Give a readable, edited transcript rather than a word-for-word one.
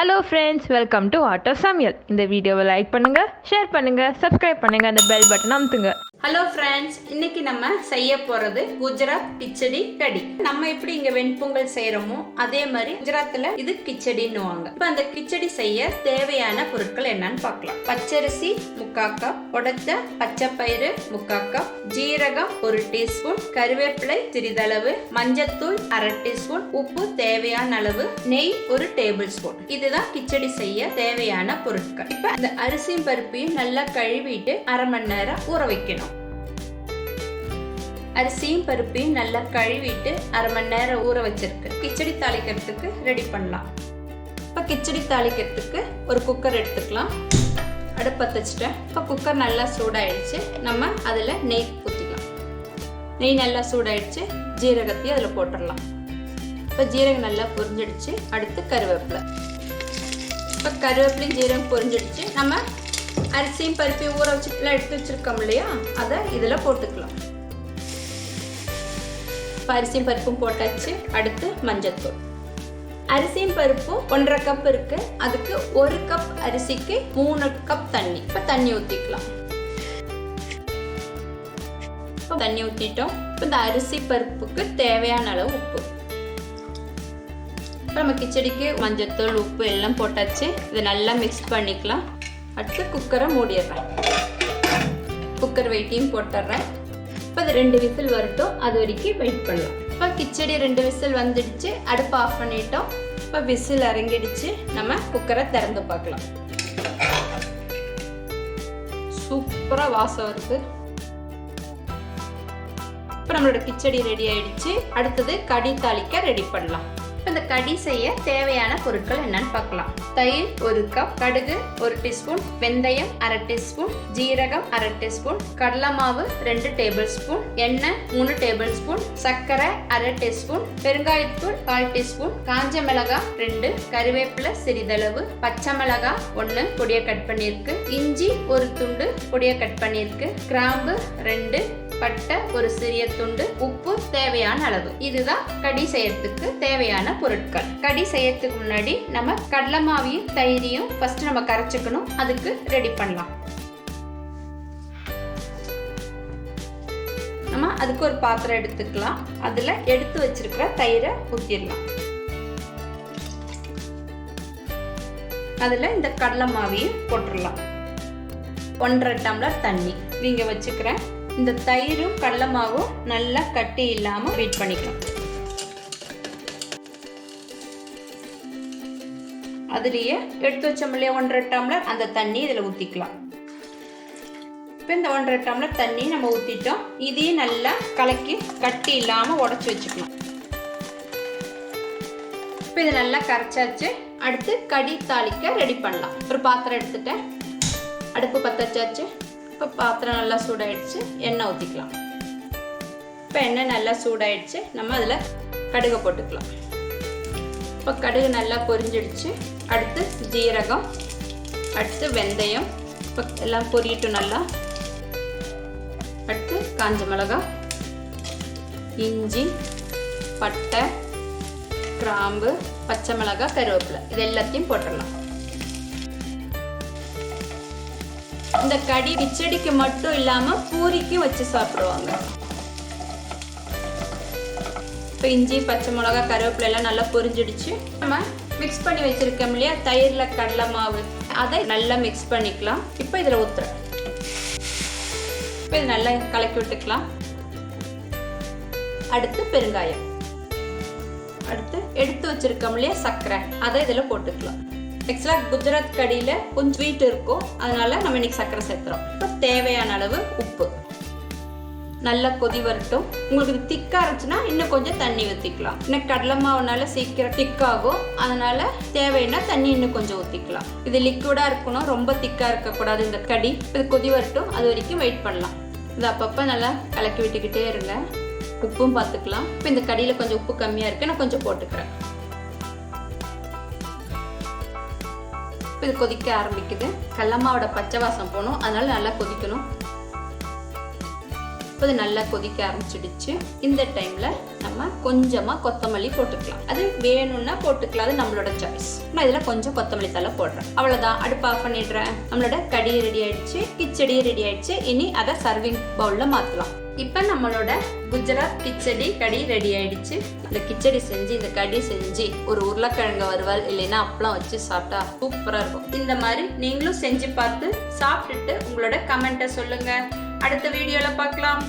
Hello friends, welcome to Art of Samayal. இந்த வீடியோவை like பண்ணுங்க, ஷேர் பண்ணுங்க, சப்ஸ்கிரைப் பண்ணுங்க, அந்த பெல் பட்டன் அமுத்துங்க. ஹலோ ஃப்ரெண்ட்ஸ், இன்னைக்கு நம்ம செய்ய போறது குஜராத் கிச்சடி கடி. நம்ம எப்படி இங்க வெண்பொங்கல் செய்யறோமோ அதே மாதிரி குஜராத்ல இது கிச்சடின்னுவாங்க. இப்ப அந்த கிச்சடி செய்ய தேவையான பொருட்கள் என்னன்னு பார்க்கலாம். பச்சரிசி 3/4 கப், உடைத்த பச்சை பயிறு 3/4 கப், ஜீரகம் 1 டீஸ்பூன், கருவேப்பிலை சிறிதளவு, மஞ்சத்தூள் 1/2 டீஸ்பூன், உப்பு தேவையான அளவு, நெய் 1 டேபிள் ஸ்பூன். இதுதான் கிச்சடி செய்ய தேவையான பொருட்கள். இப்ப இந்த அரிசியும் பருப்பையும் நல்லா கழுவிட்டு 1/2 மணி நேரம் ஊற வைக்கணும். அரிசியும் பருப்பையும் நல்லா கழுவிட்டு 1/2 மணி நேரம் ஊற வச்சிருக்கு. கிச்சடி தாளிக்கிறதுக்கு ரெடி பண்ணலாம். இப்போ கிச்சடி தாளிக்கிறதுக்கு ஒரு குக்கர் எடுத்துக்கலாம். அடுப்பு பற்ற வச்சுட்டேன். இப்போ குக்கர் நல்லா சூடாயிடுச்சு. நம்ம அதில் நெய் ஊற்றிக்கலாம். நெய் நல்லா சூடாயிடுச்சு. ஜீரகத்தையும் அதில் போட்டுடலாம். இப்போ ஜீரகம் நல்லா பொரிஞ்சிடுச்சு. அடுத்து கருவேப்பிலை. இப்போ கருவேப்பிலையும் ஜீரகம் பொரிஞ்சிடுச்சு. நம்ம அரிசியும் பருப்பையும் ஊற வச்சுட்டுலாம் எடுத்து வச்சிருக்கோம் இல்லையா, அதை இதில் போட்டுக்கலாம். அரிசியும் பருப்பும் போட்டாச்சு. அடுத்து மஞ்சத்தூள். அரிசியும் பருப்பும் 1/2 கப் இருக்கு. அதுக்கு 1 கப் அரிசிக்கு 3 கப் தண்ணி. இப்போ தண்ணி ஊற்றிக்கலாம். தண்ணி ஊற்றிட்டோம். இப்போ இந்த அரிசி பருப்புக்கு தேவையான அளவு உப்பு. இப்போ நம்ம கிச்சடிக்கு மஞ்சத்தூள் உப்பு எல்லாம் போட்டாச்சு. இதை நல்லா மிக்ஸ் பண்ணிக்கலாம். அடுத்து குக்கரை மூடிடுறேன். குக்கர் வெயிட்டையும் போட்டுடுறேன். இப்போ அது 2 விசில் வரட்டும். அது வரைக்கும் வெயிட் பண்ணலாம். இப்போ கிச்சடி 2 விசில் வந்துடுச்சு. அடுப்பு ஆஃப் பண்ணிட்டோம். இப்போ விசில் இறங்கிடுச்சு. நம்ம குக்கரை திறந்து பார்க்கலாம். சூப்பராக வாசம் வருது. இப்போ நம்மளோட கிச்சடி ரெடி ஆயிடுச்சு. அடுத்தது கடி தாளிக்க ரெடி பண்ணலாம். இந்த கடி செய்ய தேவையான பொருட்கள் என்னன்னு பார்க்கலாம். தயிர் 1 கப், கடுகு 1 டீஸ்பூன், வெந்தயம் 1/2 டீஸ்பூன், ஜீரகம் 1/2 டீஸ்பூன், கடலை மாவு 2 டேபிள் ஸ்பூன், எண்ணெய் 3 டேபிள் ஸ்பூன், சர்க்கரை 1/2 டீஸ்பூன், பெருங்காயத்தூள் 1/4 டீஸ்பூன், காஞ்ச மிளகாய் 2, கருவேப்பிலை சிறிதளவு, பச்சை மிளகாய் 1 பொடியை கட் பண்ணியிருக்கு, இஞ்சி 1 துண்டு பொடியை கட் பண்ணியிருக்கு, கிராம்பு 2, பட்டை 1 சிறிய துண்டு, உப்பு தேவையான அளவு. இதுதான் கடி செய்யறதுக்கு தேவையான பொருட்கள். கடி செய்யறதுக்கு முன்னாடி நம்ம கடலை மாவையும் தயிரையும் ஃபர்ஸ்ட் நம்ம கரைச்சுக்கணும். அதுக்கு ரெடி பண்ணலாம். நம்ம அதுக்கு ஒரு பாத்திரம் எடுத்துக்கலாம். அதுல எடுத்து வச்சிருக்கிற தயிரை ஊத்திடலாம். அதுல இந்த கடலை மாவையும் போட்டுடலாம். 1/2 டம்ளர் தண்ணி நீங்க வச்சுக்கிறேன். இந்த தயிரும் கடலை மாவும் நல்லா கட்டி இல்லாம பீட் பண்ணிக்கலாம். அதுலயே எடுத்து வச்சோம் இல்லையா 1/2 டம்ளர், அந்த தண்ணி இதுல ஊத்திக்கலாம். இப்போ இந்த 1/2 டம்ளர் தண்ணி நம்ம ஊத்திட்டோம். இதையும் நல்லா கலக்கி கட்டி இல்லாம உடைச்சு வச்சுக்கலாம். இப்போ இது நல்லா கரைச்சாச்சு. அடுத்து கடி தாளிக்க ரெடி பண்ணலாம். ஒரு பாத்திரம் எடுத்துட்டேன். அடுப்பு பற்ற வச்சாச்சு. இப்போ பாத்திரம் நல்லா சூடாயிடுச்சு. எண்ணெய் ஊற்றிக்கலாம். இப்போ எண்ணெய் நல்லா சூடாயிடுச்சு. நம்ம அதில் கடுகை போட்டுக்கலாம். இப்போ கடுகு நல்லா பொரிஞ்சிடுச்சு. அடுத்து ஜீரகம், அடுத்து வெந்தயம். இப்போ எல்லாம் பொரியட்டும் நல்லா. அடுத்து காஞ்ச மிளகாய், இஞ்சி, பட்டை, கிராம்பு, பச்சை மிளகாய், கருவேப்பிலை, இது எல்லாத்தையும் போட்டுடலாம். இந்த கடி கிச்சடிக்கு மட்டும் இல்லாம பூரிக்கும் வச்சு சாப்பிடுவாங்க. இப்போ இஞ்சி, பச்சை மிளகாய், கருவேப்பிலை எல்லாம் நல்லா பொரிஞ்சிடுச்சு. நம்ம மிக்ஸ் பண்ணி வச்சிருக்கோம் இல்லையா தயிர்ல கடலை மாவு, அதை நல்லா மிக்ஸ் பண்ணிக்கலாம். இப்போ இதில் ஊத்துறேன். இப்போ இது நல்லா கலக்கி விட்டுக்கலாம். அடுத்து பெருங்காயம். அடுத்து எடுத்து வச்சிருக்கோம் இல்லையா சர்க்கரை, அதை இதில் போட்டுக்கலாம். ஆக்சுவலாக குஜராத் கடியில் கொஞ்சம் ஸ்வீட் இருக்கும், அதனால நம்ம இன்னைக்கு சர்க்கரை சேர்த்துறோம். இப்போ தேவையான அளவு உப்பு. நல்லா கொதி வரட்டும். உங்களுக்கு இது திக்காக இருந்துச்சுன்னா இன்னும் கொஞ்சம் தண்ணி ஊற்றிக்கலாம். இன்னும் கடலை மாவுனால சீக்கிரம் திக்காகும், அதனால தேவைன்னா தண்ணி இன்னும் கொஞ்சம் ஊற்றிக்கலாம். இது லிக்விடாக இருக்கணும், ரொம்ப திக்காக இருக்கக்கூடாது இந்த கடி. இது கொதி வரட்டும், அது வரைக்கும் வெயிட் பண்ணலாம். இது அப்பப்போ நல்லா கலக்கி விட்டுக்கிட்டே இருங்க. உப்பும் பார்த்துக்கலாம். இப்போ இந்த கடியில் கொஞ்சம் உப்பு கம்மியாக இருக்குது, நான் கொஞ்சம் போட்டுக்கிறேன். இது கொதிக்க ஆரம்பிக்குது. கடலை மாவோட பச்சை வாசம் போகணும், அதனால நல்லா கொதிக்கணும். இப்போ இது நல்லா கொதிக்க ஆரம்பிச்சிடுச்சு. இந்த டைம்ல நம்ம கொஞ்சமா கொத்தமல்லி போட்டுக்கலாம். அது வேணும்னா போட்டுக்கலாம், அது நம்மளோட சாய்ஸ். நான் இதுல கொஞ்சம் கொத்தமல்லி தழை போடுறேன். அவ்வளவுதான், அடுப்பு ஆஃப் பண்ணிடுறேன். நம்மளோட கடி ரெடி ஆயிடுச்சு, கிச்சடி ரெடி ஆயிடுச்சு. இனி அதை சர்விங் பவுல்ல மாத்தலாம். இப்போ நம்மளோட குஜராத் கிச்சடி கடி ரெடி ஆயிடுச்சு. இந்த கிச்சடி செஞ்சு இந்த கடி செஞ்சு ஒரு உருளைக்கிழங்கு வறுவல் இல்லைன்னா அப்பளம் வச்சு சாப்பிட்டா சூப்பரா இருக்கும். இந்த மாதிரி நீங்களும் செஞ்சு பார்த்து சாப்பிட்டுட்டு உங்களோட கமெண்ட்டை சொல்லுங்க. அடுத்த வீடியோல பார்க்கலாம்.